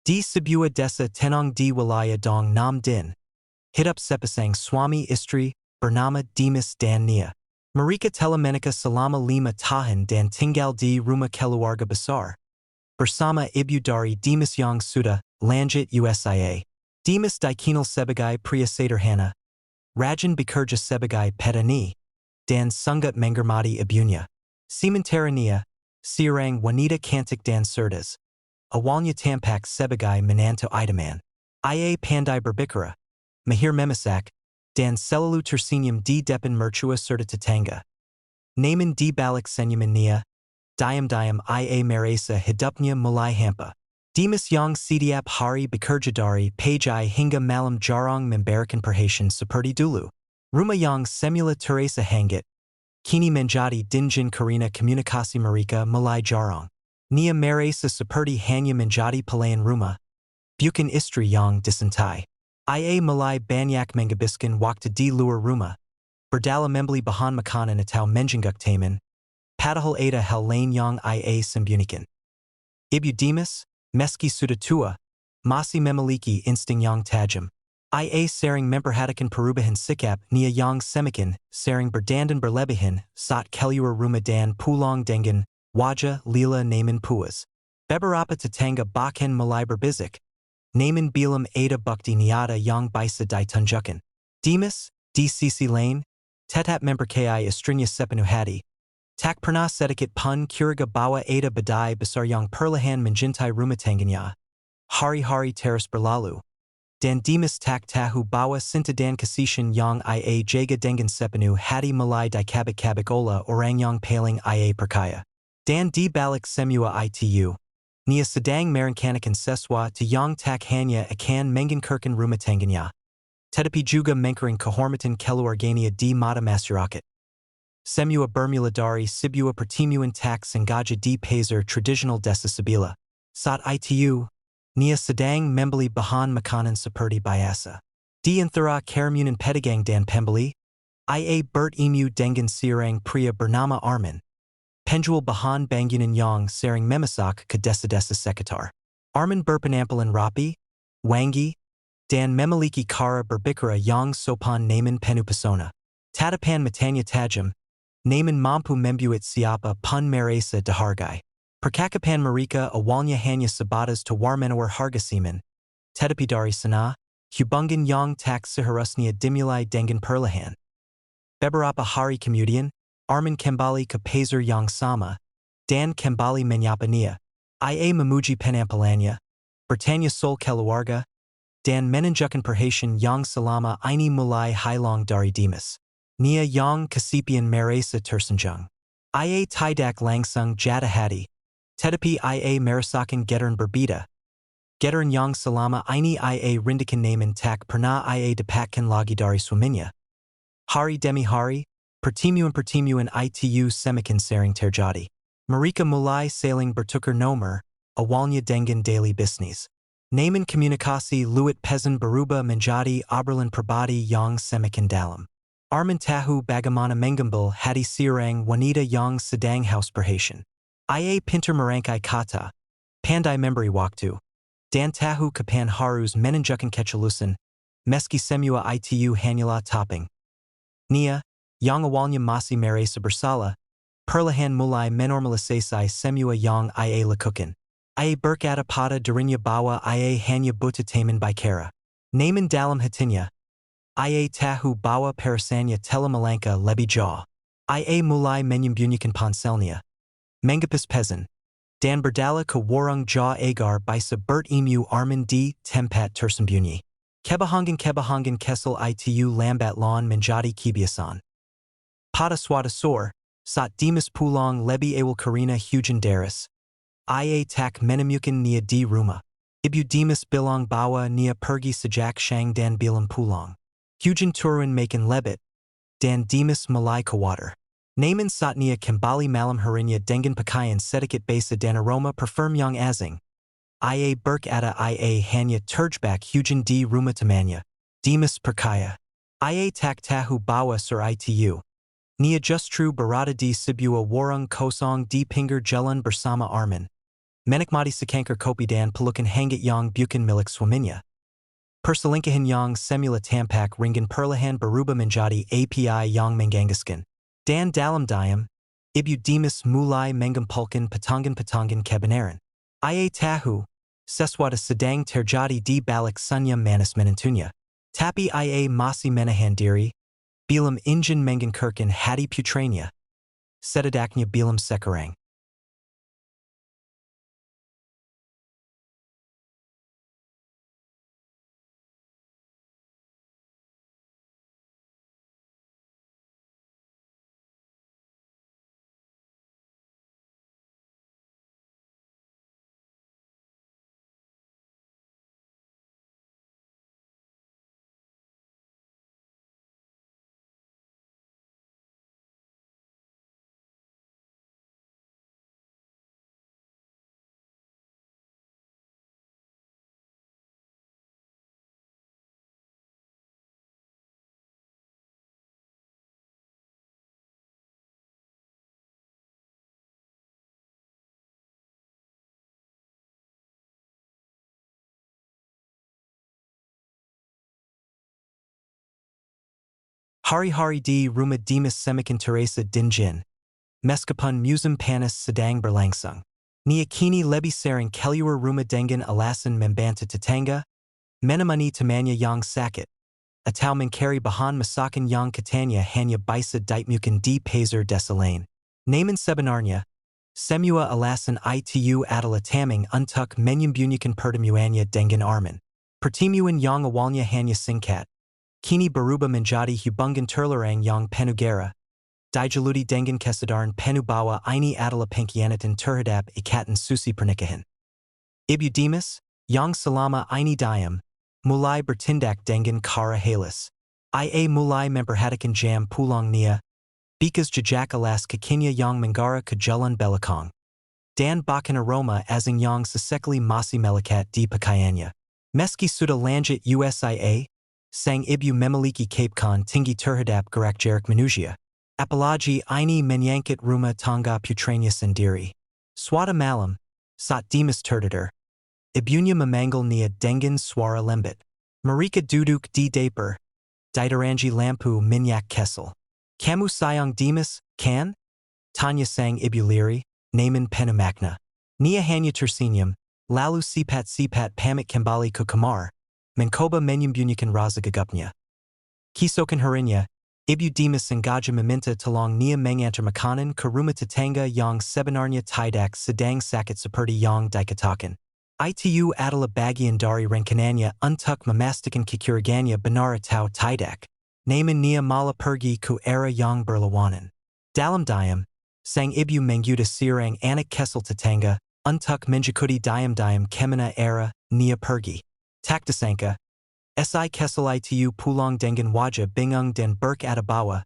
Di Sibua Desa Tenong Di Walaya Dong Nam Din. Hitup Sepasang Swami Istri, Bernama Dimas Dan Nia. Marika Telemanika Salama Lima Tahan Dan Tinggal di Rumah Keluarga Besar. Bersama Ibu Dari Dimas Yang Suda, Lanjut Usia. Dimas Dikinal Sebagai Pria Sederhana. Rajan Bekerja Sebagai Petani. Dan Sungut Mengermati Ibunya. Sementara Nia, Sirang Wanita Cantik Dan Cerdas. Awalnya Tampak Sebagai Menanto Idaman. Ia Pandai Berbikara. Mahir Memasak. Dan Selalu Tersenyum di Depan Mertua Serta Tetangga. Naman di Balik Senyuman Nia. Diam Ia Meresa Hidupnya Mulai Hampa. Dimas Yang Setiap Hari Bekerja Dari Pagi Hingga Malam Jarang Memberikan Perhatian Seperti Dulu. Rumah Yang Semula Teresa Hangit. Kini Menjadi Dinjin Karina Komunikasi Mereka Mulai Jarang. Nia Meresa Seperti Hanya Menjadi Pelayan Rumah. Bukan Istri Yang Disintai. Ia Mulai Banyak Menghabiskan Waktu di Luar Rumah. Berdala Membeli Bahan Makanan Atau Menjengguk Taman. Padahal Ada Hal Lain Yang Ia Sembunyikan. Ibu Dimas, Meski Sudah Tua, Masih Memiliki Insting Yang Tajam. Ia Sering Memperhatikan Perubahan Sikap Nia Yang Semakin, Sering Berdandan Berlebihan, Saat Keluar Rumah Dan Pulang Dengan, Wajah Lila Naman Puas. Beberapa Tetangga Bahkan Mulai Berbisik. Naman Bilam Ada Bukti Niata Yang Bisa Ditunjukkan. Dimas, di Sisi Lain, Tetap Memperkayai Istrinya Sepenuh Hati. Tak Pernah Sedikit Pun Curiga Bawa Ada Badai Besar Yang Perlahan Menjintai Rumah Tangganya. Hari-hari Terus Berlalu. Dan Dimas Tak Tahu Bawa Sinta Dan Kasishan Yang Ia Jaga Dengan Sepenuh Hati Mulai Dikabik-kabik Ola Orang Yang Paling Ia Perkaya. Dan di Balik Semua Itu. Nia Sedang Merancanakan Seswa to Yang Tak Hanya Akan Mengenkirkan Rumah Tangganya. Tetapi juga Mengkering Kehormatan Keluarganya di Mata Masyarakat. Semua Bermula Dari Sibua Pertemuan Tak Sengaja di Pasar Tradisional Desa Sabila. Saat Itu. Nia Sedang Membeli Bahan Makanan Seperti Biasa. Di Antara Karamunan Pedagang Dan Pembeli. Ia Bertemu Dengan Sirang Pria Bernama Arman. Penjual Bahan Bangunan Yang Sering Memasak ke Desa-desa Sekitar. Arman Berpenampilan Rapi, Wangi, Dan Memiliki Cara Berbikara Yang Sopan Naman Penuh Pesona. Tatapan Matanya Tajam, Naman Mampu Membuat Siapa Pun Meresa Dihargai. Percakapan Mereka Awalnya Hanya Sebatas Tawarmenawar Hargasiman. Tetapi Dari Sana, Hubungan Yang Tak Seharusnya Dimulai Dengan Perlahan. Beberapa Hari Kemudian, Arman Kembali ke Pasar Yang Sama, Dan Kembali Menyapa Nia. Ia Memuji Penampilannya, Bertanya Sol Keluarga, Dan Menunjukkan Perhatian Yang Selama Ini Mulai Hilang Dari Dimas. Nia Yang Kesipian Meresa Tersanjung. Ia Tidak Langsung Jatuh Hati. Tetapi Ia Merasakan Getaran Berbeda. Getaran Yang Selama Ini Ia Rindukan Naman Tak Pernah Ia Dapatkan Lagi Dari Suaminya. Hari demi hari, Pertemuan Itu Semakin Sering Terjadi. Mereka Mulai Saling Bertukar Nomor, Awalnya Dengan Daily Business. Naman Komunikasi Luat Pesan Berubah Menjadi Obrolan Pribadi Yang Semakin Dalam. Arman Tahu Bagaimana Mengambil Hati Sirang Wanita Yang Sedang Haus Perhatian. Ia Pintar Merangkai Kata, Pandai Memberi Waktu. Dan Tahu Kapan Harus Menunjukkan Kechalusan, Meski Semua Itu Hanyalah Topping. Nia, Yang Awalnya Masih Meresa Bersalah, Perlahan Mulai Menormalisasi Semua Yang Ia Lakukan. Ia Berkata Pada Dirinya Bawa Ia Hanya Buta Taman Bicara. Naman Dalam Hatinya. Ia Tahu Bawa Parasannya Telah Melangkah Lebih Jauh. Ia Mulai Menyembunyikan Ponselnya. Mengapis Pesan. Dan Berdala ke Warung Jaw Agar Bisa Bertemu Arman di Tempat Tersembunyi. Kebahangan Kesel Itu Lambat Lawn Menjadi Kebiasaan. Pada Suatu Sore, Saat Dimas Pulang Lebih Awal Karina Hujan Deras. Ia Tak Menemukan Nia di Rumah. Ibu Dimas Bilang Bawa Nia Pergi Sejak Shang Dan Bilang Pulang. Hujan Turun Makan Lebet. Dan Dimas Mulai Khawatir. Naman Saat Nia Kembali Malam Harinya Dengan Pakaian Sedikit Basa Dan Aroma Perform Yang Azing. Ia Berkata Ia Hanya Terjebak Hujan di Rumah Temannya. Dimas Perkaya. Ia Tak Tahu Bawa Sur Itu. Nia Justru Berada di Sebuah Warung Kosong di Pinggir Jalan Bersama Arman. Menikmati sekankar kopi dan pelukan hangit yang bukan milik suaminya. Perselingkuhan yang semula tampak ringan perlahan berubah menjadi API yang mengganggukan. Dan dalam diam, ibu Dimas mulai mengumpulkan patangan-patangan kebenaran. Ia tahu, sesuatu sedang terjadi di balik senyum manis menentunya. Tapi ia masih menahan diri, bilam ingin mengangkirkan hati putranya. Setidaknya bilam sekarang. Hari-hari di rumah Dimas semakin terasa dinjin. Meskipun musim panas sedang berlangsung. Nia kini lebih sering keluar rumah dengan alasan membantu tetangga, menemani temannya yang sakit, atau mencari bahan masakan yang katanya hanya bisa ditemukan di pasar desa lain. Namun sebenarnya, semua alasan itu adalah tameng untuk menyembunyikan pertemuannya dengan Arman. Pertemuan yang awalnya hanya singkat, kini berubah menjadi hubungan terlarang yang penuh gara. Dijaludi dengan kesadaran penuh bahwa ini adalah pengkhianatan terhadap ikatan suci pernikahan. Ibu Dimas, yang selama ini diam, mulai bertindak dengan cara halus. Ia mulai memperhatikan jam pulang Nia, bikas jejak alas kakinya yang menggara ke jalan belakang. Dan bahkan aroma asing yang sesekali masih melekat di pakaiannya. Meski sudah lanjut USIA, sang ibu memiliki kapkan tinggi terhadap gerak-gerik manusia. Apalagi ini menyangkut rumah tangga putranya sendiri. Suatu malam, saat Dimas tertidur, ibunya memanggil Nia dengan suara lembut. Mereka duduk di dapur, diterangi lampu minyak kesel. Kamu sayang Dimas, kan? Tanya sang ibu liri, namun penuh makna. Nia hanya tersenyum, lalu sipat-sipat pamit kembali ke kamar, mencoba menyembunyikan rasa gagapnya. Keesokan harinya, Ibu Dimas sengaja meminta tolong Nia mengantar makanan ke rumah tetangga yang sebenarnya tidak sedang sakit seperti yang dikatakan. Itu adalah bagian dari rencananya untuk memastikan kecurigaannya benar atau tidak. Namun Nia malah pergi ke arah yang berlawanan. Dalam diam, sang ibu menggoda seorang anak kesel tetangga untuk menjekuti diam-diam kemana arah Nia pergi. Tak disangka, si kesel itu pulang dengan wajah bingung dan berkata bahwa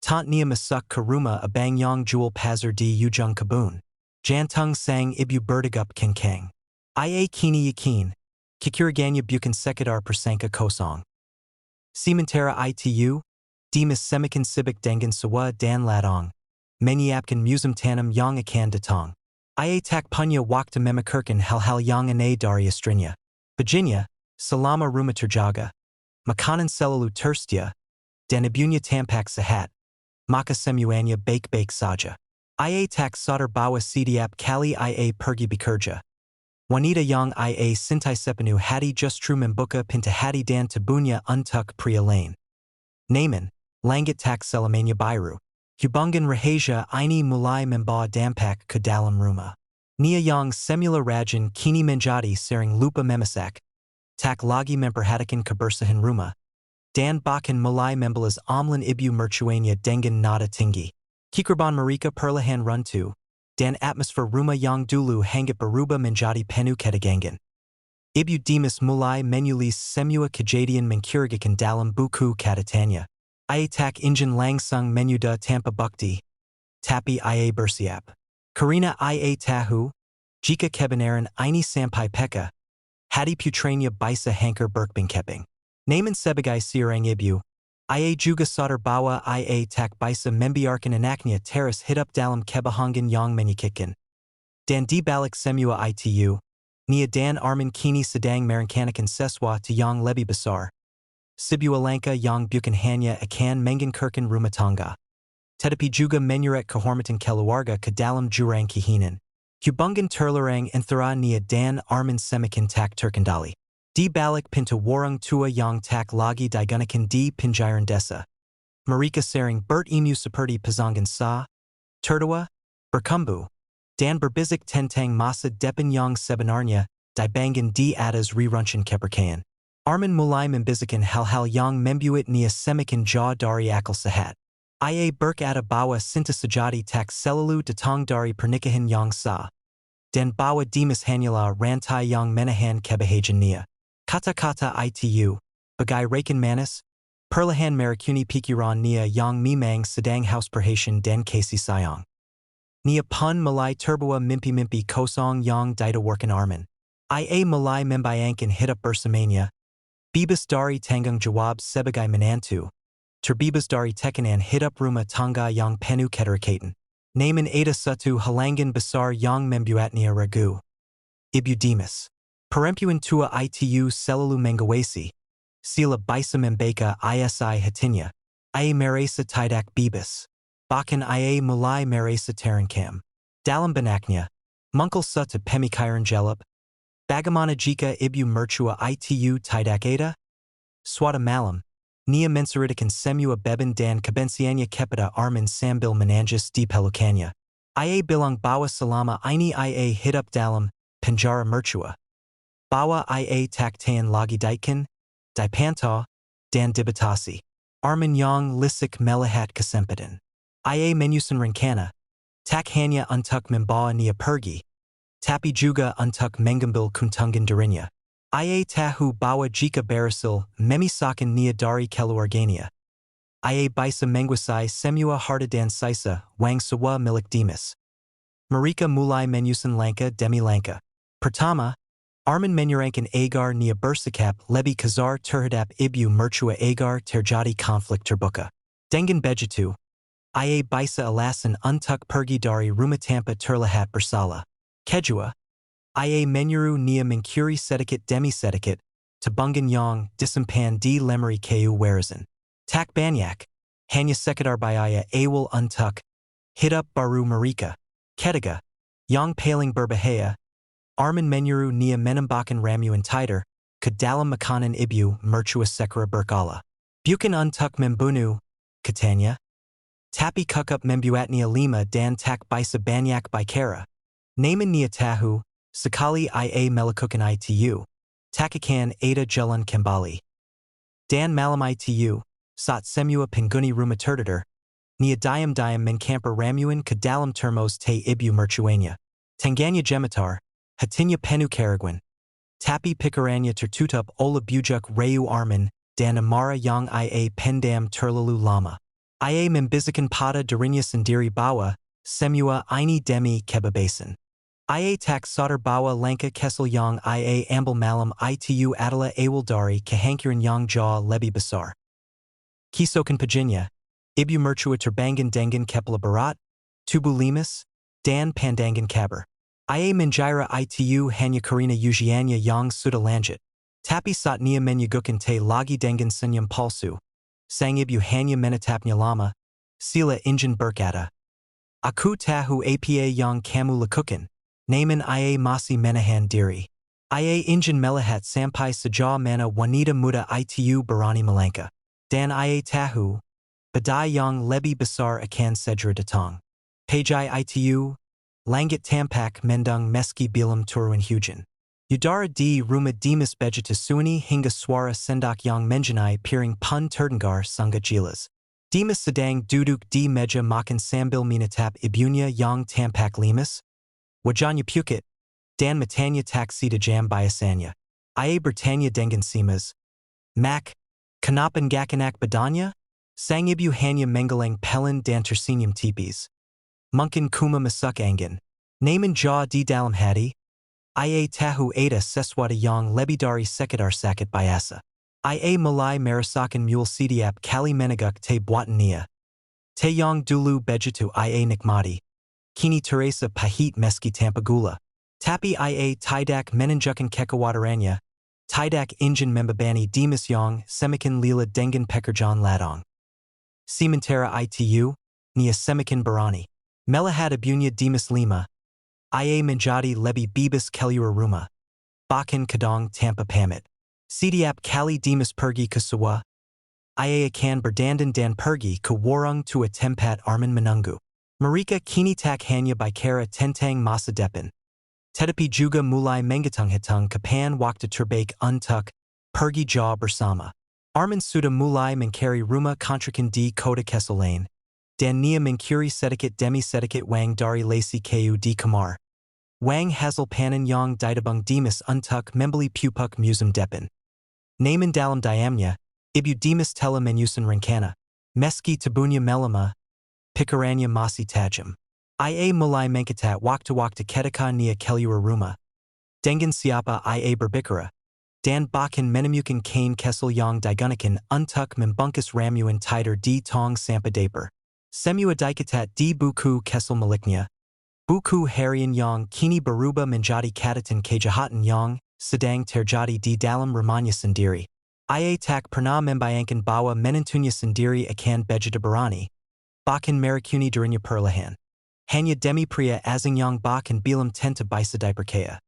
tant Nia masuk ke rumah abang yang jual pasar di ujung kebun. Jantung sang ibu berdegup kencang. Ia kini yakin, kecurigaannya bukan sekedar persangka kosong. Sementara itu, Dimas semakin sibuk dengan sewa dan ladang, menyiapkan musim tanam yang akan datang. Ia tak punya waktu memikirkan hal-hal yang aneh dari istrinya. Baginya, selama rumah terjaga, makanan selalu tersedia, dan ibunya tampak sehat, maka semuanya baik-baik saja. Ia tak sadar bahwa setiap kali ia pergi bekerja, wanita yang ia cintai sepenuh hati justru membuka pintu hati dan tubuhnya untuk pria lain. Namun, langit tak selamanya biru. Hubungan rahasia ini mulai membawa dampak ke dalam rumah. Nia yang semula rajin kini menjadi sering lupa memasak, tak lagi memperhatikan kebersihan rumah, dan bahkan mulai membalas omlan ibu mercuanya dengan nada tinggi. Kekerban mereka perlahan runtuh, dan atmosfer rumah yang dulu hangat berubah menjadi penuh ketegangan. Ibu Dimas mulai menulis semua kejadian mencurigakan dalam buku catatannya. Ia tak ingin langsung menyudah tanpa bukti, tapi ia bersiap. Karena ia tahu, jika kebenaran ini sampai peka, hati putranya bisa hancur berkeping-keping. Namun sebagai seorang ibu, ia juga sadar bahwa ia tak bisa membiarkan anaknya terus hidup dalam kebohongan yang menyakitkan. Dan di balik semua itu, nia dan arman kini sedang merancanakan sesuatu yang lebih besar. Sebuah langkah yang bukan hanya akan mengganggukan rumah tangga, tetapi juga menyeret kehormatan keluarga ke dalam jurang keheningan. Hubungan terlarang antara nia dan arman semakin tak terkendali. Di balik pintu warung tua yang tak lagi digunakan di pinggiran desa, mereka sering bertemu seperti pasangan tertawa, berkumbu, dan berbisik tentang masa depan yang sebenarnya dibandingkan di atas reruntuhan kepercayaan. Arman mulai membisarkan hal-hal yang membuat nia semakin jauh dari akal sehat. Ia berkata bahwa cinta sejati tak selalu datang dari pernikahan yang sah, dan bahwa Dimas hanyalah rantai yang menahan kebahagiaan nia. Kata-kata itu, bagai rekan manis, perlahan merakuni pikiran nia yang memang sedang haus perhatian dan kasih sayang. Nia pun mulai terbawa mimpi-mimpi kosong yang ditawarkan Arman. Ia mulai membayangkan hidup bersamanya, bebas dari tanggung jawab sebagai menantu, terbebas dari tekanan hidup rumah tangga yang penuh keterikatan. Namun ada satu halangan besar yang membuatnya ragu. Ibu Dimas, perempuan tua itu selalu mengawasi, sila bisa membaca isi hatinya. Ia merasa tidak bebas. Bahkan ia mulai merasa terancam. Dalam benaknya, muncul satu pemikiran jelek. Bagaimana jika ibu mertua itu tidak ada? Suatu malam, nia menceritakan semua beban dan kebenciannya kepada Arman sambil menangis di pelukannya. Ia bilang bahwa selama ini ia hidup dalam penjara mertua, bahwa ia tak tahan lagi dipantau, dan dibatasi. Arman yang lisik melihat kesempatan. Ia menyusun rencana, tak hanya untuk membawa nia pergi, tapi juga untuk mengambil keuntungan darinya. Ia tahu bahwa jika berhasil memisahkan nia dari keluarganya, ia bisa menguasai semua harta dan sisa wang sewa milik Dimas. Mereka mulai menyusun langkah demi langkah. Pertama, Arman menyarankan agar nia bersikap lebih kasar terhadap ibu mertua agar terjadi konflik terbuka. Dengan begitu, ia bisa alasan untuk pergi dari rumah tanpa terlihat bersalah. Kedua, ia menyuruh nia mencuri sedikit demi sedikit tabungan yang disimpan di lemari kayu warisan. Tak banyak, hanya sekedar biaya awal untuk hidup baru mereka. Ketiga, yang paling berbahaya, Arman menyuruh nia menambahkan ramuan tidur ke dalam makanan ibu mertua sekera berkala. Bukan untuk membunuh, katanya, tapi cukup membuatnya lima dan tak bisa banyak bicara. Namun nia tahu, sekali ia melakukan itu, tak akan ada jalan kembali. Dan malam itu, saat semua penghuni rumah tertidur, nia diam-diam mencampur ramuan ke dalam termos teh ibu mertuanya. Tangannya gemetar, hatinya penuh keraguan, tapi pikirannya tertutup oleh bujuk rayu Arman dan amarah yang ia pendam terlalu lama. Ia membisikkan pada dirinya sendiri bahwa semua ini demi kebebasan. Ia tak sadar bahwa langkah kesal yang ia ambil malam itu adalah awal dari kehancuran yang jauh lebih besar. Keesokan paginya, ibu mertua terbangun dengan kepala berat, tubuh lemas, dan pandangan kabar. Ia mengira itu hanya karena ujiannya yang sudah lanjut. Tapi saat nia menyuguhkan teh lagi dengan senyum palsu, sang ibu hanya menatapnya lama, sila ingin berkata, "Aku tahu apa yang kamu lakukan, namun ia masih menahan diri." Ia ingin melihat sampai sejauh mana wanita muda itu berani melangkah. Dan ia tahu, badai yang lebih besar akan segera datang. Pagi itu, langit tampak mendung meski belum turun hujan. Udara di rumah Dimas begitu sunyi hingga suara sendak yang menjenai piring pun terdengar sangat jelas. Dimas sedang duduk di meja makan sambil menatap ibunya yang tampak lemas. Wajahnya pucat, dan matanya tak setajam biasanya. Ia bertanya dengan simas, "Mak, kenapa gak enak badannya?" Sang ibu hanya menggeleng pelan dan tersenyum tipis. Mungkin cuma masuk angin. Namun jauh di dalam hati, ia tahu ada sesuatu yang lebih dari sekedar sakit biasa. Ia mulai merasakan mul setiap kali meneguk teh buatan nia. Teh yang dulu begitu ia nikmati, Kini Teresa Pahit Meski Tampagula. Tapi Ia Tidak Menunjukkan Kekawatannya. Tidak Injin Membebani Dimas Yang Semikin Lila Dengan Pekerjaan Ladang. Sementara Itu, Nia Semikin Barani. Melihat Ibunya Dimas Lima. Ia Menjadi Lebih Bebas Keluar Rumah. Bahkan Kadang Tanpa Pamit. Setiap Kali Dimas Pergi ke Sawah. Ia akan berdandan dan pergi ke warung tua tempat Arman menunggu. Mereka kini tak hanya bicara tentang masa depan. Tetapi juga mulai menghitung-hitung kapan waktu terbaik untuk pergi jauh bersama. Arman sudah mulai mencari rumah kontrakan di kota kesalain, dan Nia mencuri sedikit demi sedikit wang dari lasi kayu di kamar. Wang hasil panen yang ditabung Dimas untuk membeli pupuk musim depan. Namun dalam diamnya, Ibu Dimas telah menyusun rencana. Meski tubuhnya melemah, pikirannya masih tajam. Ia mulai mengangkat waktu-waktu ketika Nia keluar rumah. Dengan siapa Ia berbicara, dan bahkan menemukan kain kesel yang digunakan untuk membungkus ramuan tidur di tong sampah dapur. Semua dicatat di buku kesel miliknya. Buku harian yang kini berubah menjadi catatan kejahatan yang sedang terjadi di dalam rumahnya sendiri. Ia tak pernah membayangkan bahwa menantunya sendiri akan begitu berani, bahkan meracuni dirinya perlahan. Hanya demi pria asing yang bahkan belum tentu bisa dipercaya.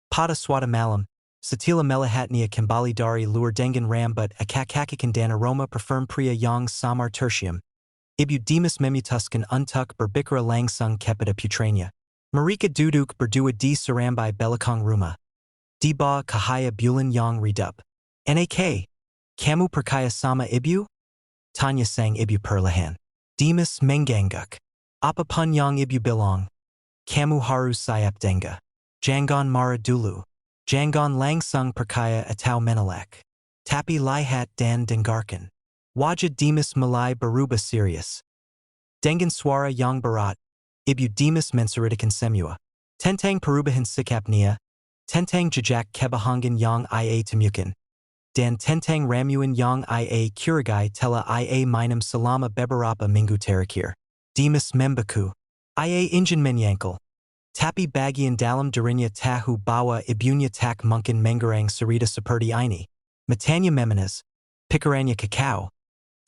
Pada suatu malam, setelah melihatnya kembali dari luar dengan rambut akak-akakan dan aroma parfum pria yang samar tercium, Ibu Dimas memutuskan untuk berbicara langsung kepada putranya. Mereka duduk berdua di serambi belakang rumah. Di bawah cahaya bulan yang redup. Nak, kamu percaya sama ibu? Tanya sang ibu perlahan. Dimas mengangguk. Apapun yang ibu bilang, kamu harus siap dengar. Jangan marah dulu. Jangan langsung percaya atau menolak. Tapi lihat dan dengarkan. Wajah Dimas mulai berubah serius. Dengan suara yang berat, Ibu Dimas menceritakan semua. Tentang perubahan sikapnya, tentang jejak kebohongan yang Ia temukan, dan tentang ramuan yang Ia curigai telah Ia minum selama beberapa minggu terakhir. Dimas membeku. Ia ingin menyangkal. Tapi bagian dalam dirinya tahu bahwa ibunya tak mungkin mengerang cerita seperti ini. Matanya memanas, pikirannya kekau,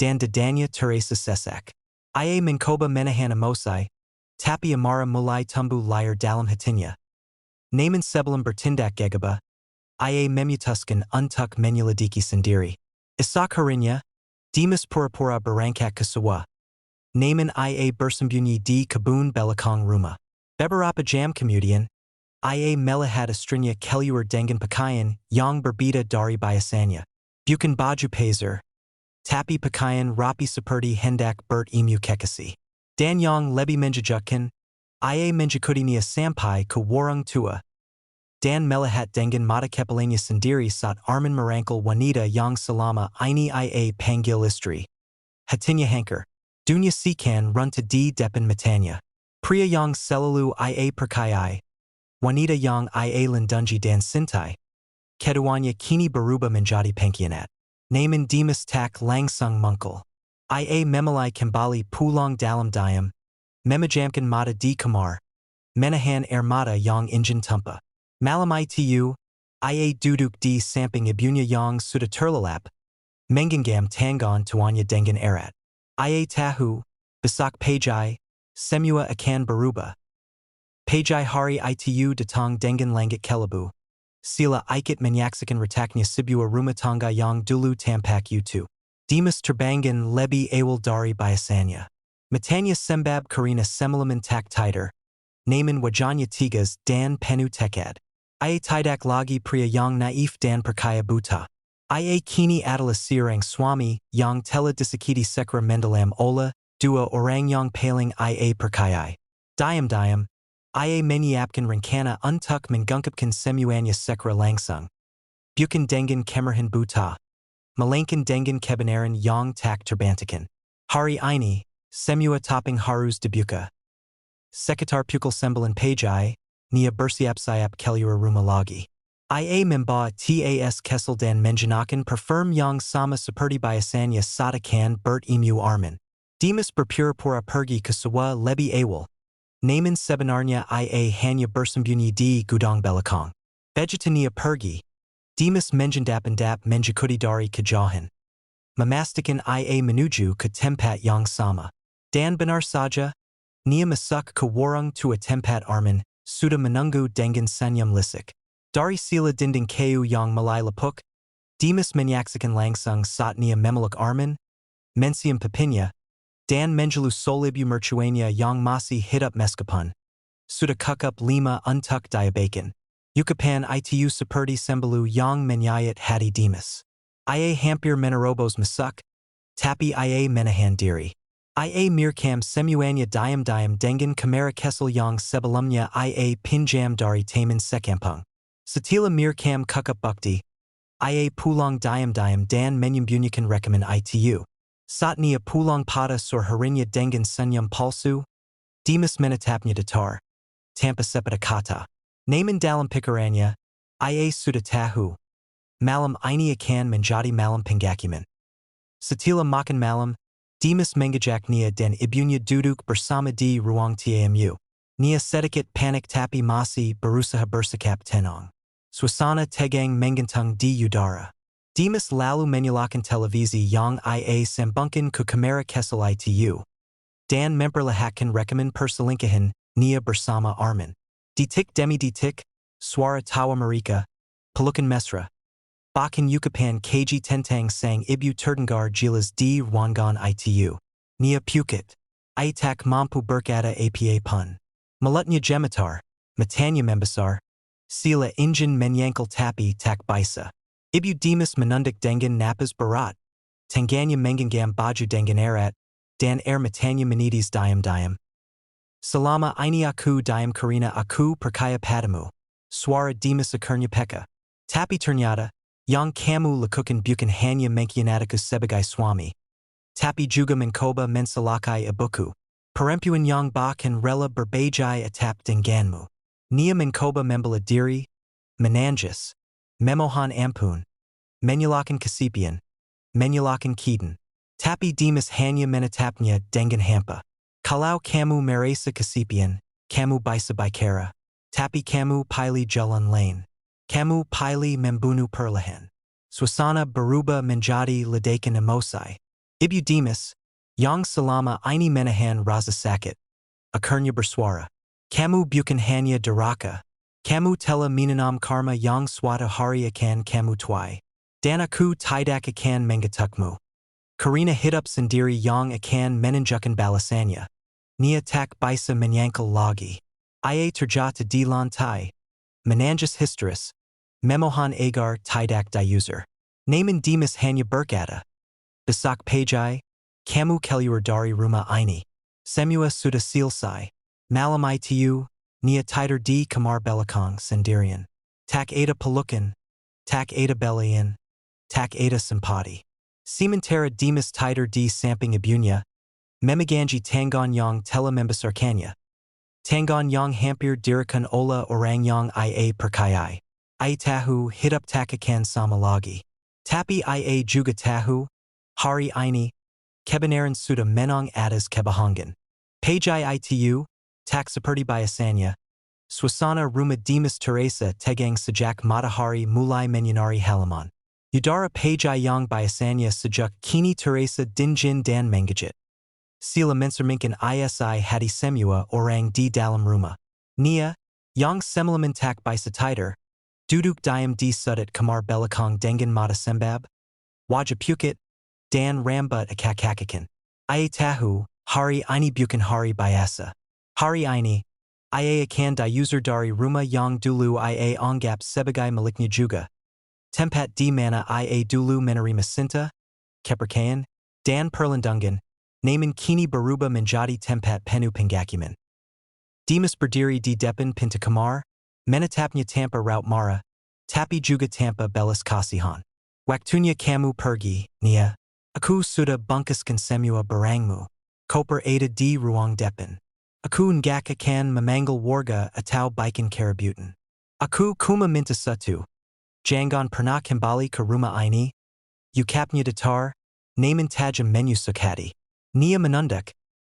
dan dadanya terasa sesak. Ia mencoba menahan emosi, tapi amarah mulai tumbuh liar dalam hatinya. Namun sebelum bertindak gegabah, Ia memutuskan untuk menyelidiki sendiri. Esok harinya, Dimas pura-pura berangkat ke sawah. Namun Ia bersembunyi di kebun belakang rumah. Beberapa jam kemudian, Ia melihat istrinya keluar dengan pakaian yang berbeda dari biasanya. Bukan baju pazer, tapi pakaian rapi seperti hendak bertemu kekasih. Dan yang lebih menjejukkan, Ia mengikutinya sampai ke warung tua. Dan melihat dengan mata kepalanya sendiri saat Arman merangkul wanita yang selama ini Ia panggil istri. Hatinya hancur. Dunia seakan runtuh di depan matanya. Pria yang selalu Ia percayai. Wanita yang Ia lindungi dan cintai. Keduanya kini berubah menjadi pengkhianat. Namun Dimas tak langsung muncul. Ia memulai kembali pulang dalam diam. Memejamkan mata di kamar. Menahan air mata yang ingin tumpah. Malam itu, Ia duduk di samping ibunya yang sudah terlelap. Menggenggam tangan tuannya dengan erat. Ia tahu, besok pagi, semua akan berubah. Pagi hari itu datang dengan langit kelabu. Sila ikut menyaksikan retaknya sebuah rumah tangga yang dulu tampak utuh. Dimas terbangun lebih awal dari biasanya. Matanya sembab karena semalaman tak tidur. Namun wajahnya tegas dan penuh tekad. Ia tidak lagi pria yang naif dan percaya buta. Ia kini adalah seorang suami yang telah disakiti secara mendalam oleh dua orang yang paling Ia percayai. Diam-diam, Ia menyiapkan rencana untuk menggungkapkan semuanya secara langsung. Bukan dengan kemarahan buta, melainkan dengan kebenaran yang tak terbantahkan. Hari ini, semua topping harus dibuka. Sekitar pukul 9 pagi, Nia bersiap-siap keluar rumah lagi. Ia membawa tas kesel dan mengenakan parfum yang sama seperti biasanya saat akan bertemu Arman. Dimas berpura-pura pergi ke sawah lebih awal. Naman sebenarnya ia hanya bersembunyi di gudang belakang. Vegetania pergi. Dimas mengendap-endap menjikuti dari kejauhan. Memastikan ia menuju ke tempat yang sama. Dan benar saja, nia masuk ke warung tua tempat Arman sudah menunggu dengan senyum lisik. Dari sila dinding kayu yang mulai lapuk, Dimas menyaksikan langsung saat nia memeluk Arman, mensiam pipinya, dan menjelu solibu mercuanya yang masih hidup meskipun sudah kukup 5 untuk diabekan. Yukapan itu seperti sembelu yang menyayat hati Dimas. Ia hampir menerobos masuk, tapi ia menahan diri. Ia merekam semuanya diam-diam dengan kamera kesel yang sebelumnya ia pinjam dari teman sekampung. Setelah merekam kukup bukti, ia pulang diam-diam dan menyembunyikan rekaman itu. Saat nia pulang pada sore harinya dengan senyum palsu, Dimas menatapnya datar, tanpa sepatah kata. Namun dalam pikirannya, ia sudah tahu. Malam ini akan menjadi malam penghakiman. Setelah makan malam, Dimas mengajak nia dan ibunya duduk bersama di ruang tamu. Nia sedikit panik tapi masih berusaha bersikap tenang. Suasana tegang menggantung di udara. Dimas lalu menyalakan televisi yang ia sambungkan ke kamera kesel itu. Dan memperlihatkan rekaman perselingkuhan nia bersama Arman. Detik demi detik, suara tawa mereka, pelukan mesra. Bahkan Yukapan kg tentang sang ibu terdengar jelas di ruangan itu. Nia pukit. Ia tak mampu berkata apa pun. Mulutnya gemetar, matanya membesar. Sila ingin menyangkal tapi tak bisa. Ibu Dimas menunduk dengan napas berat. Tangannya menggenggam baju dengan erat, dan air matanya menitis diam-diam. Selama ini aku diam karena aku percaya padamu. Suara Dimas akhirnya peka. Tapi ternyata, yang kamu lakukan bukan hanya mengkhianatiku sebagai suami. Tapi juga mencoba mensalakai ibuku. Perempuan yang bahkan rela berbajai atap denganmu. Nia mencoba membela diri, menangis, memohon ampun, menyalahkan kesepian, menyalahkan keadaan. Tapi Dimas hanya menatapnya dengan hampa. Kalau kamu merasa kesepian, kamu bisa bicara. Tapi kamu pilih jalan lain. Kamu pilih membunuh perlahan. Suasana berubah menjadi ledakan emosi. Ibu Dimas, yang selama ini menahan rasa sakit, akhirnya bersuara. Kamu bukan hanya durhaka. Kamu telah menanam karma yang suatu hari akan kamu tuai. Dan aku tidak akan mengetukmu. Karena hidup sendiri yang akan menunjukkan balasannya. Nia tak bisa menyangkal lagi. Ia terjatuh di lantai. Menangis histeris. Memohon agar tidak diusir. Namun Dimas hanya berkata, besok pagi, kamu keluar dari rumah ini. Semua sudah selesai. Malam itu, Nia tidur di kamar belakang sendirian. Tak ada pelukan, tak ada belian, tak ada simpati. Sementara Dimas tidur di samping ibunya, memegangi tangan yang telah membesarkannya. Tangan yang hampir dirikan oleh orang yang ia percayai. Ia tahu hidup tak akan sama lagi. Tapi ia juga tahu, hari ini, kebenaran sudah menang atas kebohongan. Pagi itu, tak seperti biasanya, suasana rumah Dimas Teresa tegang sejak matahari mulai menyinari halaman. Udara pagi yang biasanya sejuk kini Teresa dingin dan mengejut. Sila mencerminkan isi hati semua orang di dalam rumah. Nia, yang semalaman tak bisa tidur, duduk diam di sudut kamar belakang dengan mata sembab, wajah pukit, dan rambut akak-akakan. Ia tahu, hari ini bukan hari biasa. Hari ini, ia akan diusir dari rumah yang dulu ia anggap sebagai miliknya juga. Tempat di mana ia dulu menerima cinta, kepercayaan, dan perlindungan, namun kini berubah menjadi tempat penuh penghakiman. Dimas berdiri di depan pintu kamar, menatapnya tanpa raut marah, tapi juga tanpa belas kasihan. Waktunya kamu pergi, Nia. Aku sudah bungkuskan semua barangmu. Koper ada di ruang depan. Aku enggak akan memanggil warga atau bikin keributan. Aku cuma minta satu. Jangan pernah kembali ke rumah ini. Ukapnya datar, namun tajam menusuk hati. Nia menunduk,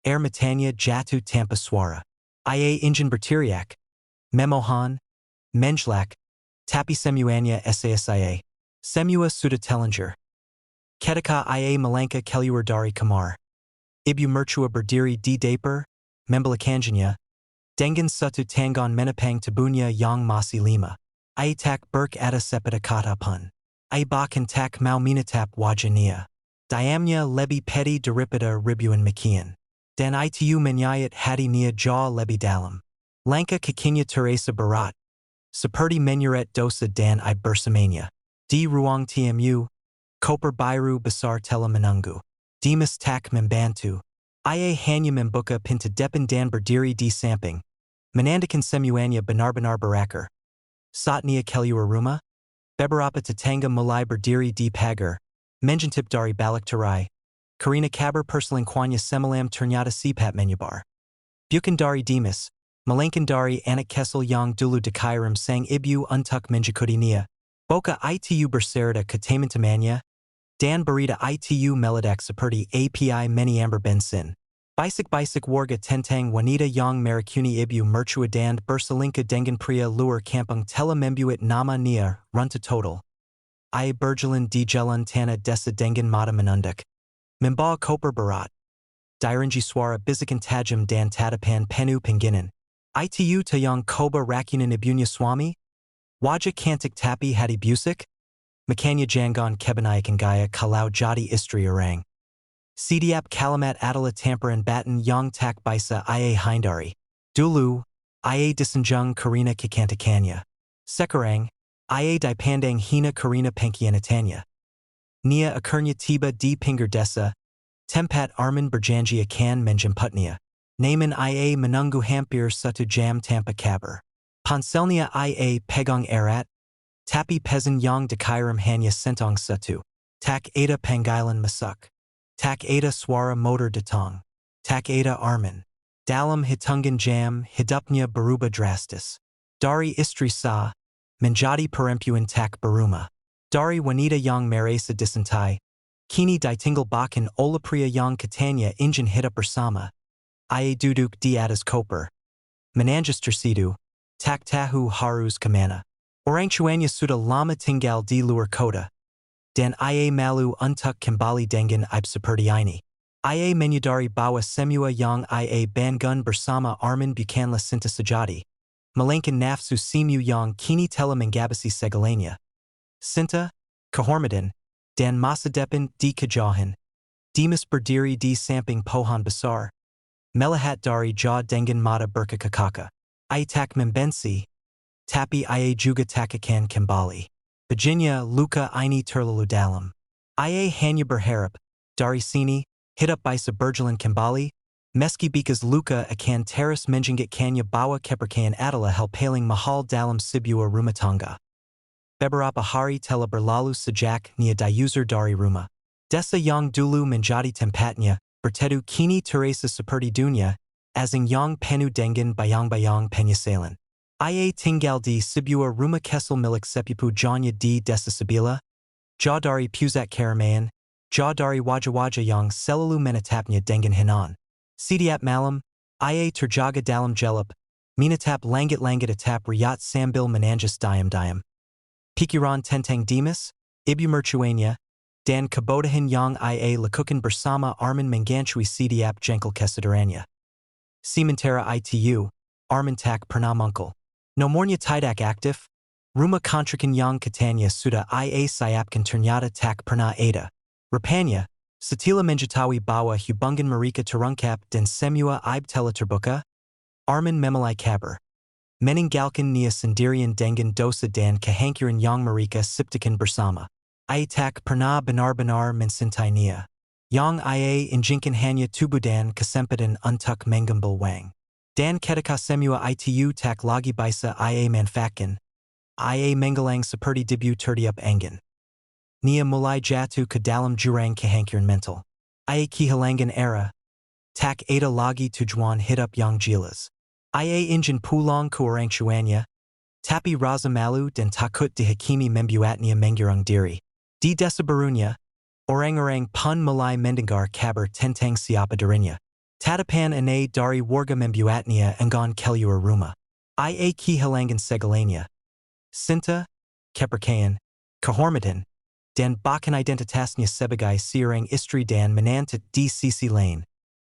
air matanya jatuh tanpa suara. Ia injin bertiriak, memohan, menjlak, tapi semuanya saya, semua sudah telanjur. Ketika ia melanka keluar dari kamar. Ibu mertua berdiri di dapur, membelakannya, dengan satu tangan menepang tubuhnya yang masih lima. Ia tak berkata sepatah pun. Ia bahkan tak mau menatap wajahnya. Diamnya lebih pedih daripada ribuan makian. Dan itu menyayat hatinya jauh lebih dalam. Langkah kakinya terasa berat. Seperti menyeret dosa dan aib bersamanya. Di ruang tamu, koper biru besar telah menunggu. Dimas tak membantu. Ia hanya membuka pintu depan dan berdiri di samping. Menandakan semuanya benar-benar berakhir. Saatnya keluar rumah. Beberapa tetangga mulai berdiri di pagar. Menjintip dari balik tirai. Karena kabar perselingkuhannya semalam ternyata sifat menyebar. Bukan dari Dimas, melainkan dari anak kecil yang dulu dikirim sang ibu untuk menjenguknya. Boka itu berserta ke teman-temannya, dan berita itu meledak seperti api menyambar bensin. Bisik-bisik warga tentang wanita yang merakuni ibu mertua dan berselingkuh dengan pria luar kampung telah membuat nama nia runtuh total. Ia berjalan di jalan tanah desa dengan mata menunduk. Membawa koper berat. Diringi suara bisikan tajam dan tatapan penuh pengginan. Itu tayang koba rakunan ibunya suami? Wajah cantik tapi hati busuk? Makanya jangan kebanyakan gaya kalau jadi istri orang. Setiap kalimat adalah tamparan batin yang tak bisa ia hindari. Dulu, ia disanjung karena kecantikannya. Sekarang, ia dipandang hina karena pengkhianatannya. Nia akhirnya tiba di pinggir desa, tempat Armin berjanji akan menjemputnya. Namun ia menunggu hampir 1 jam tanpa kabar. Ponselnya ia pegang erat, tapi pesan yang dikirim hanya centang satu. Tak ada panggilan masuk. Tak ada suara motor datang. Tak ada Armin. Dalam hitungan jam, hidupnya berubah drastis. Dari istri sah, menjadi perempuan tak berumah. Dari wanita yang merasa disintai, kini ditinggal bahkan oleh pria yang katanya ingin hidup bersama. Ia duduk di atas koper. Menangis tersidu, tak tahu harus kemana. Orang tuanya sudah lama tinggal di luar kota. Dan ia malu untuk kembali dengan aib seperti ini. Ia menyadari bahwa semua yang ia bangun bersama Armin bukanlah cinta sejati, melainkan nafsu semu yang kini telah menggabisi segalanya. Cinta, kehormatan, dan masa depan di kejauhan. Dimas berdiri di samping pohon besar. Melihat dari jauh dengan mata berkakak. Ia tak membenci, tapi ia juga tak akan kembali. Baginya luka ini terlalu dalam. Ia hanya berharap, dari sini, hidup bisa berjalan kembali, meski because luka akan terus menjengkelkannya bahwa kepercayaan adalah hal paling mahal dalam sebuah rumah tangga. Beberapa hari telah berlalu sejak nia diusir dari rumah. Desa yang dulu menjadi tempatnya, berteduh kini terasa seperti dunia, asing yang penuh dengan bayang-bayang penyesalan. Ia tinggal di sebuah rumah kecil milik sepupu jauhnya di desa sebelah, jauh dari pusat keramaian, jauh dari wajah-wajah yang selalu menatapnya dengan henan. Setiap malam, ia terjaga dalam gelap, menatap langit-langit atap riat sambil menangis diam-diam. Pikiran tentang Dimas, ibu mertuanya, dan kebodohan yang ia lakukan bersama Armin mengancui setiap jengkel kesadarannya. Sementara itu, Armin tak pernah muncul. Nomornya tidak aktif, rumah kontrakan yang katanya sudah ia siapkan ternyata tak pernah ada. Rupanya, setelah mengetahui bahwa hubungan mereka terungkap dan semua aib telah terbuka, Armin memulai kabar. Meninggalkan nia sendirian dengan dosa dan kehancuran yang mereka ciptakan bersama. Ia tak pernah benar-benar mencintai nia. Yang ia inginkan hanya tubuh dan kesempatan untuk mengambil wang. Dan ketika semua itu tak lagi bisa ia manfaatkan, ia menggelang seperti debu tertiup angin. Nia mulai jatuh ke dalam jurang kehancuran mental. Ia kehilangan arah. Tak ada lagi tujuan hidup yang jelas. Ia ingin pulang ke orang tuanya, tapi rasa malu dan takut dihakimi membuatnya mengurung diri. Di desa barunya, orang-orang pun mulai mendengar kabar tentang siapa dirinya. Tatapan ane dari warga membuatnya engon keluar rumah. Ia kehilangan segalanya. Cinta, kepercayaan, kehormatan, dan bahkan identitasnya sebagai seorang istri dan menantu di sisi lain.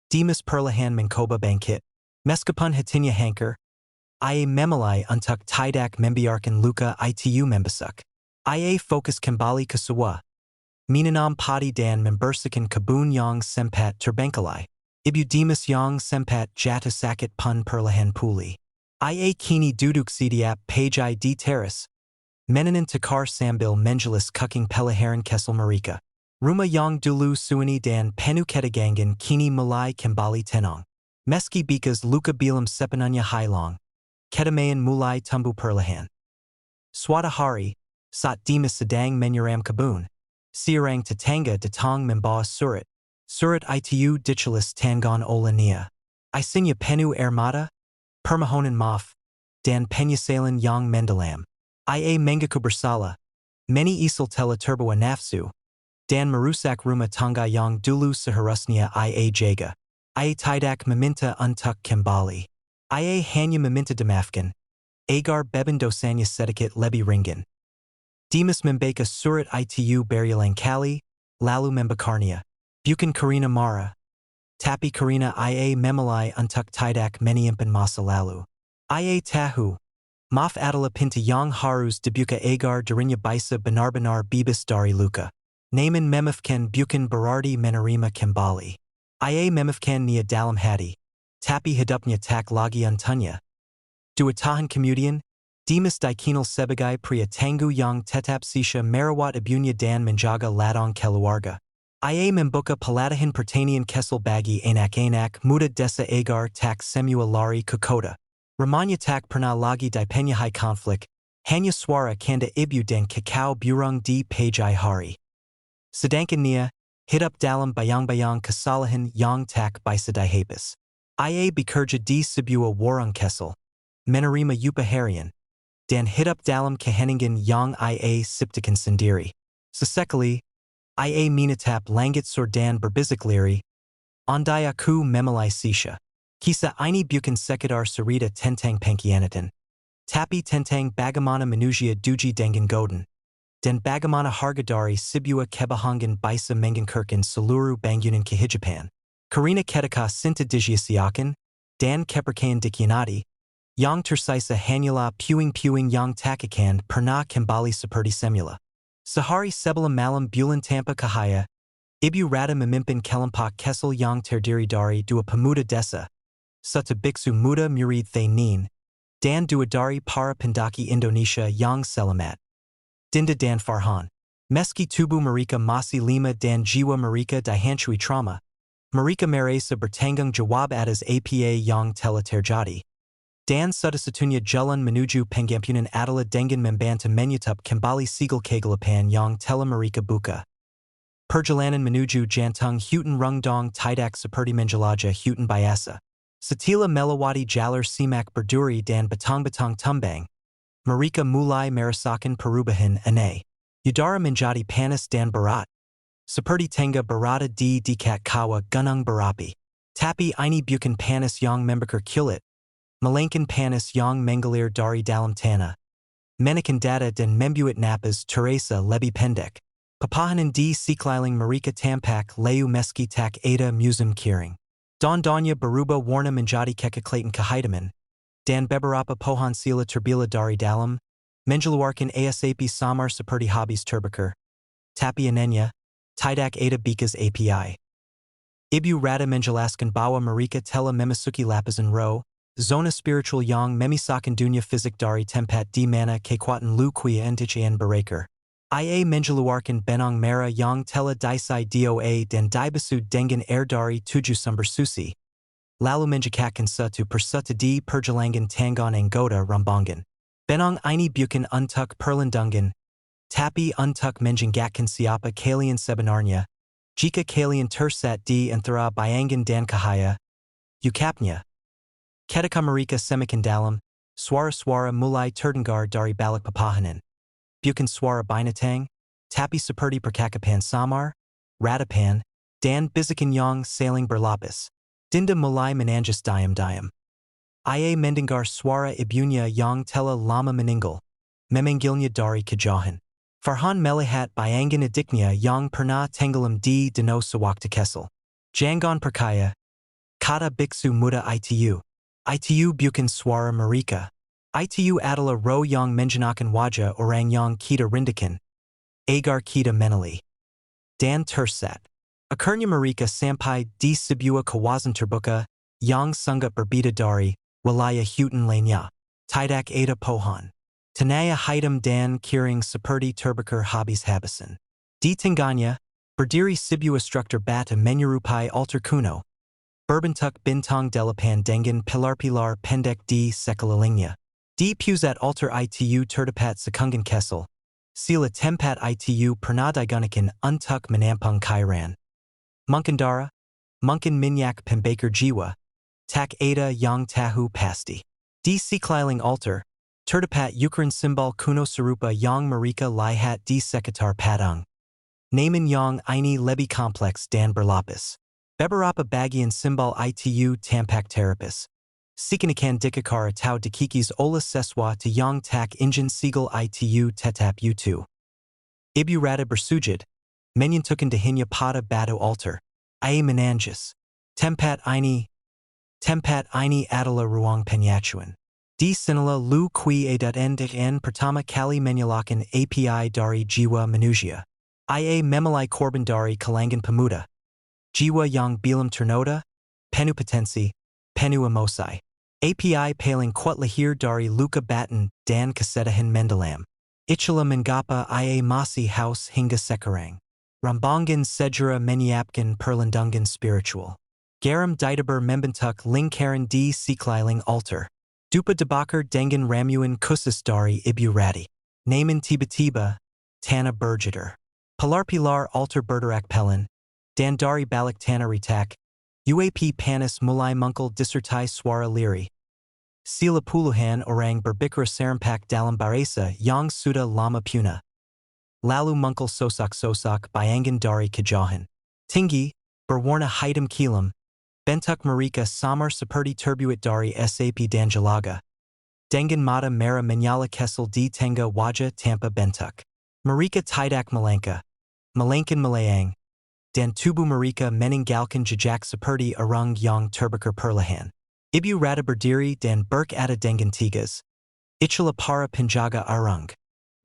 Dimas perlahan mencoba bangkit. Meskipun hatinya hancur, ia memilih untuk tidak membiarkan luka itu membesar. Ia fokus kembali ke sawah, menanam padi dan membersihkan kebun yang sempat terbengkalai. Ibu Dimas yang sempat jatuh sakit pun perlahan pulih. Ia kini duduk setiap pagi di teras, menanan tekar sambil menjelas cooking peliharaan kesel mereka. Rumah yang dulu sunyi dan penuh ketegangan kini mulai kembali tenang. Meski bekas luka belum sepenuhnya hilang, kedamaian mulai tumbuh perlahan. Suatu hari, saat Dimas sedang menyiram kebun, seorang tetangga datang membawa surat. Surat itu ditulis tangan olehnya. Isinya penuh air mata, permohonan maaf, dan penyesalan yang mendalam. Ia mengaku bersalah, menyesal telah terbawa nafsu, dan merusak rumah tangga yang dulu seharusnya ia jaga. Ia tidak meminta untuk kembali. Ia hanya meminta dimaafkan, agar beban dosanya sedikit lebih ringan. Dimas membaca surat itu berulang kali, lalu membakarnya. Bukan karena marah, tapi karena ia memilih untuk tidak menyimpan masa lalu. Ia tahu, maaf adalah pintu yang harus dibuka agar dirinya bisa benar-benar bebas dari luka. Namun memaafkan bukan berarti menerima kembali. Ia memaafkannya dalam hati, tapi hidupnya tak lagi untuknya. 2 tahun kemudian, Dimas dikenal sebagai pria tangguh yang tetap setia merawat ibunya dan menjaga ladang keluarga. Ia membuka pelatihan pertanian kesel bagi anak-anak muda desa agar tak semua lari ke kota. Rumahnya tak pernah lagi dipenuhi konflik, hanya suara kanda ibu dan kakao burung di pagi hari. Sedangkan dia, hidup dalam bayang-bayang kesalahan yang tak bisa dihapus. Ia bekerja di sebuah warung kesel, menerima upah harian, dan hidup dalam keheningan yang ia ciptakan sendiri. Sesekali, ia menatap langit dan berbisik lirih, andai aku memilih sisha. Kisah ini bukan sekedar cerita tentang pengkhianatan, tapi tentang bagaimana manusia duji dengan godaan, dan bagaimana harga dari sebuah kebohongan bisa menghancurkan seluruh bangunan kehidupan. Karena ketika cinta disia-siakan, dan kepercayaan dikhianati, yang tersisa hanyalah puing-puing yang tak akan pernah kembali seperti semula. Sehari sebelum malam bulan tanpa cahaya, Ibu Rada memimpin kelompok kesel yang terdiri dari 2 pemuda desa, satu biksu muda murid Thainin, dan 2 dari para pendaki Indonesia yang selamat. Dinda dan Farhan. Meski tubuh mereka masih lemah dan jiwa mereka dihancurkan trauma, mereka merasa bertanggung jawab atas apa yang telah terjadi. Dan satu-satunya jalan menuju pengampunan adalah dengan membantu menutup kembali segel kegelapan yang telah mereka buka. Perjalanan menuju jantung hutan rengdong tidak seperti menjelajah hutan biasa. Setelah melewati jalur semak berduri dan batang-batang tumbang, mereka mulai merasakan perubahan aneh. Udara menjadi panas dan berat, seperti tangga berada di dekat kawah gunung berapi. Tapi ini bukan panas yang membakar kulit, melainkan panas yang mengalir dari dalam tanah, menekan dada dan membuat napas terasa lebih pendek. Pepohonan di sekeliling mereka tampak layu meski tak ada musim kering. Daun-daunnya berubah warna menjadi kecoklatan kehidupan, dan beberapa pohon sila terbila dari dalam, mengeluarkan asap samar seperti habis terbakar. Tapi anehnya, tidak ada bekas API. Ibu Rada menjelaskan bahwa mereka telah memasuki lapisan roh, zona spiritual yang memisahkan dunia fisik dari tempat di mana kekuatan lukuya entician berakar. Ia mengeluarkan benang merah yang telah disai doa dan dibasuh dengan air dari 7 sumber suci, lalu menjekakkan satu persatu di pergelangan tangan anggota rombongan. Benang ini bukan untuk perlindungan, tapi untuk menjengakkan siapa kalian sebenarnya, jika kalian tersesat di antara bayangan dan cahaya. Ukapnya. Ketika mereka semakin dalam, suara-suara mulai terdengar dari balik pepohonan. Bukan suara binatang, tapi seperti percakapan samar, ratapan, dan bisikan yang saling berlapis. Dinda mulai menangus diam. Ia mendengar suara ibunya yang telah lama meninggal. Memangilnya dari kejauhan. Farhan melihat bayangan adiknya yang pernah tenggelam di danau sewaktu kecil. Jangan percaya, kata biksu muda itu. Itu bukan suara mereka. Itu adalah roh yang menjenakan wajah orang yang kita rindukan. Agar kita menali. Dan tersat. Akhirnya mereka sampai di sebuah kawasan terbuka yang sangat berbeda dari wilayah hutan lainnya. Tidak ada pohon. Tanah hitam dan kering seperti terbakar habis-habisan. Di tengahnya, berdiri sebuah struktur bata menyerupai altar kuno. Berbentuk bintang delapan dengan pilar-pilar pendek di sekelilingnya. Di pusat altar itu terdapat sekunggan kesel. Sila tempat itu pernah digunakan untuk menampung cairan. Mungkin minyak pembakar jiwa. Tak ada yang tahu pasti. Di sekeliling altar, terdapat ukuran simbol kuno serupa yang mereka lihat di sekitar patung. Namun yang ini lebih kompleks dan berlapis. Beberapa bagian simbol itu tampak terapis. Seakan-akan dikikar atau dikikis oleh sesuatu yang tak ingin sigil itu tetap utuh. Ibu rada bersujud, menyentuhkan dahinya pada batu altar. Ia menangis. Tempat ini adalah ruang penyacuan. Di sinilah lu qui en pertama kali menyalakan API dari jiwa manusia. Ia memalai korban dari kalangan pemuda. Jiwa yang belum ternoda, penuh potensi, penuh emosi. API paling kuat lahir dari luka batin dan kesedihan mendalam. Itulah mengapa ia masih haus hingga sekarang. Rambangan segera menyiapkan perlindungan spiritual. Garam didabar membentuk lingkaran di sekeliling altar. Dupa dibakar dengan ramuan khusus dari ibu rati. Namun tiba-tiba, tanah berjeder. Pilar-pilar altar bergerak pelan, dan dari balik tanah retak, UAP panas mulai muncul disertai suara lirih. Sila puluhan orang berbicara serempak dalam bahasa yang sudah lama punah. Lalu muncul sosok-sosok bayangan dari kejauhan. Tinggi, berwarna hitam kilam, bentuk mereka samar seperti terbuat dari sap dan jelaga. Dengan mata merah menyala kesel di tengah wajah tanpa bentuk. Mereka tidak melangkah, melainkan melayang, dan tubuh mereka meninggalkan jejak seperti orang yang terbakar perlahan. Ibu rada berdiri dan berkata dengan tegas. Itulah para penjaga arung.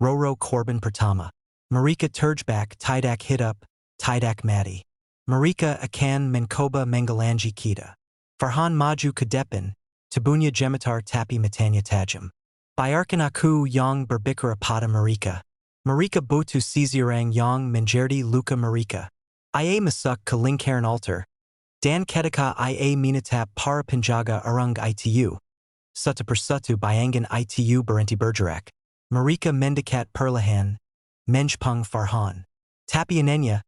Roro korban pertama. Mereka terjebak tidak hidup, tidak mati. Mereka akan mencoba menggalangi kita. Farhan maju ke depan, tubuhnya gemetar tapi matanya tajam. Biarkan aku yang berbicara pada mereka. Mereka butuh seseorang yang menjadi luka mereka. Ia masuk ke lingkaran altar. Dan ketika ia menatap para penjaga arung itu. Satu persatu bayangan itu berhenti bergerak. Mereka mendekat perlahan, menjpung Farhan. Tapi anehnya,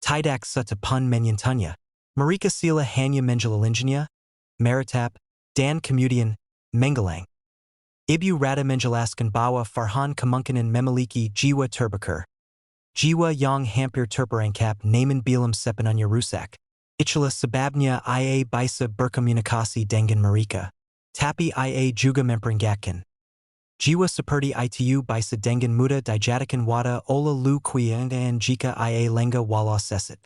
tidak satu pun menyentuhnya. Mereka sila hanya menjelalinnya, meratap, dan kemudian menggelang. Ibu rada menjelaskan bahwa Farhan kemungkinan memiliki jiwa terbakar. Jiwa yang hampir terperangkap namun belum sepenuhnya rusak. Itulah sebabnya ia bisa berkomunikasi dengan mereka. Tapi ia juga memperingatkan. Jiwa seperti itu bisa dengan mudah dijadikan wadah oleh lu kuian dan jika ia lengah walau sesit.